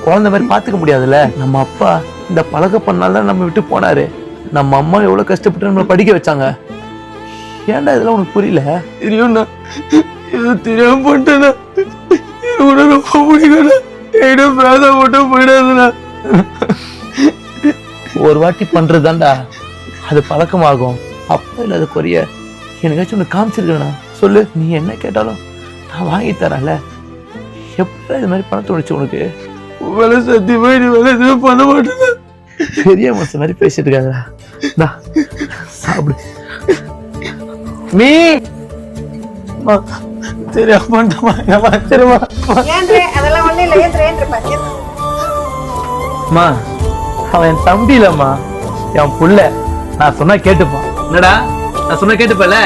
குழந்தை மாதிரி பாத்துக்க முடியாதுல்ல. நம்ம அப்பா இந்த பழக்க பண்ணால்தான் நம்ம விட்டு போனாரு. நம்ம அம்மா எவ்வளவு கஷ்டப்பட்டு நம்மளை படிக்க வச்சாங்க. ஏன்டா இதெல்லாம் உனக்கு புரியல? தெரியும்ண்ணா, இது தெரியாம போட்டேண்ணா. இது கூட ரொம்ப பிடிக்கல. என்கிட்ட பேச மட்டும் போயிடாதுண்ணா. ஒரு வாட்டி பண்றதுதான்டா அது பழக்கமாகும். அப்பா இல்லாத குறைய எனக்காச்சும் ஒன்று காமிச்சிருக்கா சொல்லு. நீ என்ன கேட்டாலும் நான் வாங்கி தரேன்ல. எப்படி இது மாதிரி பணத்தை உடைச்சு உனக்கு? வேலை சத்தியமா நீ வேலை எதுவுமே பண்ண மாட்டேங்க. பெரிய மனசு மாதிரி பேசிட்டு இருக்காங்க. சாப்பிடு. மீ தெரியாம பண்ணிட்டோமா? என்ன வச்சிருமா? அதெல்லாம் ஒண்ணு இல்ல. ஏந்திர அம்மா, அவன் என் தம்பி இல்லம்மா, என் புள்ள. நான் சொன்னா கேட்டுப்பான். என்னடா நான் சொன்னா கேட்டுப்பல?